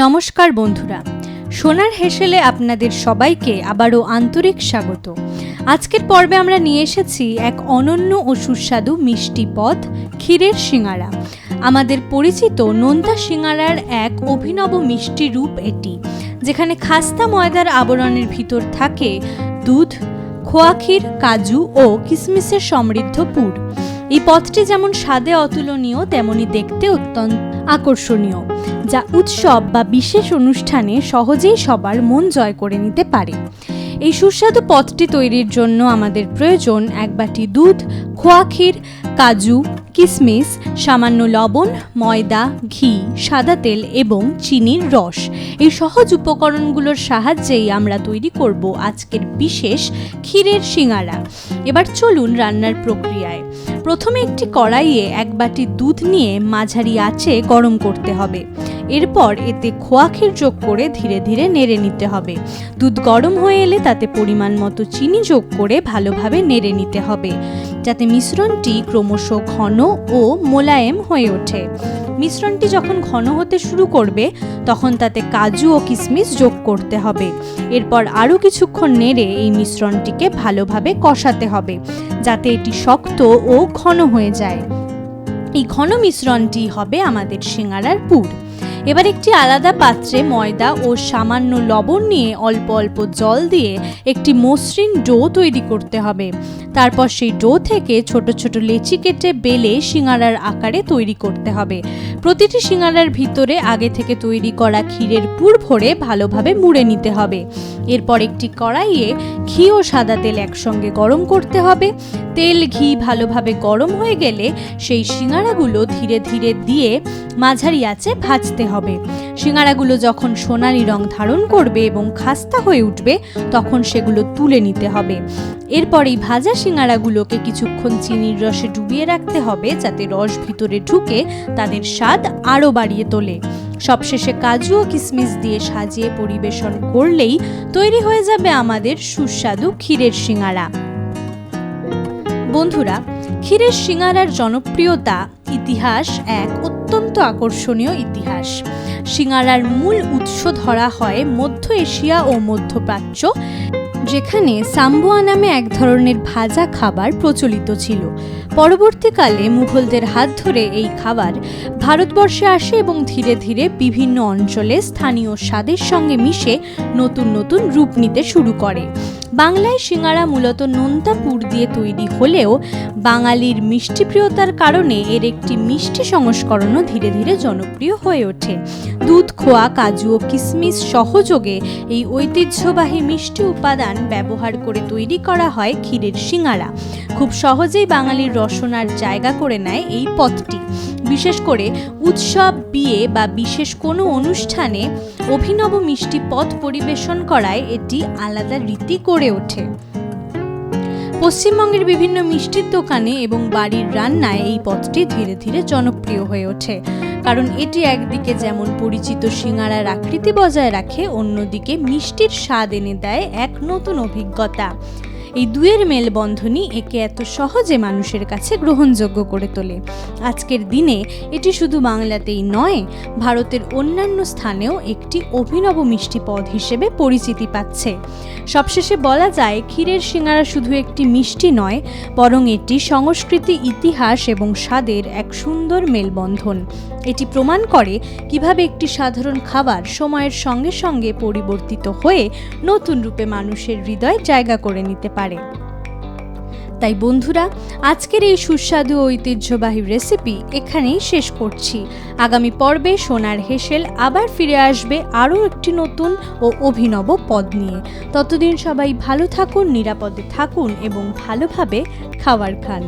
নমস্কার বন্ধুরা, সোনার হেসেলে আপনাদের সবাইকে আবারও আন্তরিক স্বাগত। আজকের পর্বে আমরা নিয়ে এসেছি এক অনন্য ও সুস্বাদু মিষ্টি পদ, ক্ষীরের সিঙ্গারা। আমাদের পরিচিত নোনতা সিঙ্গারার এক অভিনব মিষ্টি রূপ এটি, যেখানে খাস্তা ময়দার আবরণের ভিতর থাকে দুধ, খোয়া ক্ষীর, কাজু ও কিশমিশের সমৃদ্ধ পুর। এই পদটি যেমন স্বাদে অতুলনীয়, তেমনি দেখতে অত্যন্ত আকর্ষণীয়, যা উৎসব বা বিশেষ অনুষ্ঠানে সহজেই সবার মন জয় করে নিতে পারে। এই সুস্বাদু পদটি তৈরির জন্য আমাদের প্রয়োজন এক বাটি দুধ, খোয়া ক্ষীর, কাজু, কিশমিশ, সামান্য লবণ, ময়দা, ঘি, সাদা তেল এবং চিনির রস। এই সহজ উপকরণগুলোর সাহায্যেই আমরা তৈরি করব আজকের বিশেষ ক্ষীরের সিঙ্গারা। এবার চলুন রান্নার প্রক্রিয়ায়। প্রথমে একটি কড়াইয়ে এক বাটি দুধ নিয়ে মাঝারি আঁচে গরম করতে হবে। এরপর এতে খোয়া ক্ষীর যোগ করে ধীরে ধীরে নেড়ে নিতে হবে। দুধ গরম হয়ে এলে তাতে পরিমাণ মতো চিনি যোগ করে ভালোভাবে নেড়ে নিতে হবে, যাতে মিশ্রণটি ক্রমশ ঘন ও মোলায়েম হয়ে ওঠে। মিশ্রণটি যখন ঘন হতে শুরু করবে, তখন তাতে কাজু ও কিশমিশ যোগ করতে হবে। এরপর আরও কিছুক্ষণ নেড়ে এই মিশ্রণটিকে ভালোভাবে কষাতে হবে, যাতে এটি শক্ত ও ঘন হয়ে যায়। এই ঘন মিশ্রণটি হবে আমাদের সিঙ্গারার পুর। এবার একটি আলাদা পাত্রে ময়দা ও সামান্য লবণ নিয়ে অল্প অল্প জল দিয়ে একটি মসৃণ ডো তৈরি করতে হবে। তারপর সেই ডো থেকে ছোট ছোট লেচি কেটে বেলে সিঙ্গারার আকারে তৈরি করতে হবে। প্রতিটি সিঙ্গারার ভিতরে আগে থেকে তৈরি করা ক্ষীরের পুর ভরে ভালোভাবে মুড়ে নিতে হবে। এরপর একটি কড়াইয়ে ঘি ও সাদা তেল একসঙ্গে গরম করতে হবে। তেল ঘি ভালোভাবে গরম হয়ে গেলে সেই সিঙ্গারাগুলো ধীরে ধীরে দিয়ে মাঝারি আঁচে ভাজতে হবে। সিঙ্গারাগুলো যখন সোনালি রং ধারণ করবে এবং খাস্তা হয়ে উঠবে, তখন সেগুলো তুলে নিতে হবে। এরপর এই ভাজা সিঙ্গারাগুলোকে কিছুক্ষণ চিনির রসে ডুবিয়ে রাখতে হবে, যাতে রস ভিতরে ঢুকে তাদের স্বাদ আরও বাড়িয়ে তোলে। সবশেষে কাজু ও কিশমিশ দিয়ে সাজিয়ে পরিবেশন করলেই তৈরি হয়ে যাবে আমাদের সুস্বাদু ক্ষীরের সিঙ্গারা। বন্ধুরা, ক্ষীরের সিঙ্গারার জনপ্রিয়তা ইতিহাস এক অত্যন্ত আকর্ষণীয় ইতিহাস। সিঙ্গারার মূল উৎস ধরা হয় মধ্য এশিয়া ও মধ্যপ্রাচ্য, যেখানে সাম্বোয়া নামে এক ধরনের ভাজা খাবার প্রচলিত ছিল। পরবর্তীকালে মুঘলদের হাত ধরে এই খাবার ভারতবর্ষে আসে এবং ধীরে ধীরে বিভিন্ন অঞ্চলে স্থানীয় স্বাদের সঙ্গে মিশে নতুন নতুন রূপ নিতে শুরু করে। বাংলায় সিঙ্গারা মূলত নোনতা পুর দিয়ে তৈরি হলেও বাঙালির মিষ্টিপ্রিয়তার কারণে এর একটি মিষ্টি সংস্করণও ধীরে ধীরে জনপ্রিয় হয়ে ওঠে। দুধ, খোয়া, কাজু ও কিশমিশ সহযোগে এই ঐতিহ্যবাহী মিষ্টি উপাদান ব্যবহার করে তৈরি করা হয় ক্ষীরের সিঙ্গারা। খুব সহজেই বাঙালির রসনার জায়গা করে নেয় এই পদটি। বিশেষ করে উৎসব, বিয়ে বা বিশেষ কোনো অনুষ্ঠানে অভিনব মিষ্টি পদ পরিবেশন করায় এটি আলাদা রীতি গড়ে ওঠে। পশ্চিমবঙ্গের বিভিন্ন মিষ্টির দোকানে এবং বাড়ির রান্নায় এই পদটি ধীরে ধীরে জনপ্রিয় হয়ে ওঠে, কারণ এটি একদিকে যেমন পরিচিত সিঙ্গারার আকৃতি বজায় রাখে, অন্যদিকে মিষ্টির স্বাদ এনে দেয় এক নতুন অভিজ্ঞতা। এই দুয়ের মেলবন্ধনই একে এত সহজে মানুষের কাছে গ্রহণযোগ্য করে তোলে। আজকের দিনে এটি শুধু বাংলাতেই নয়, ভারতের অন্যান্য স্থানেও একটি অভিনব মিষ্টি পদ হিসেবে পরিচিতি পাচ্ছে। সবশেষে বলা যায়, ক্ষীরের সিঙ্গারা শুধু একটি মিষ্টি নয়, বরং এটি সংস্কৃতি, ইতিহাস এবং স্বাদের এক সুন্দর মেলবন্ধন। এটি প্রমাণ করে কিভাবে একটি সাধারণ খাবার সময়ের সঙ্গে সঙ্গে পরিবর্তিত হয়ে নতুন রূপে মানুষের হৃদয়ে জায়গা করে নিতে পারে। তাই বন্ধুরা, আজকের এই সুস্বাদু ঐতিহ্যবাহী রেসিপি এখানেই শেষ করছি। আগামী পর্বে সোনার হেসেল আবার ফিরে আসবে আরও একটি নতুন ও অভিনব পদ নিয়ে। ততদিন সবাই ভালো থাকুন, নিরাপদে থাকুন এবং ভালোভাবে খাবার খান।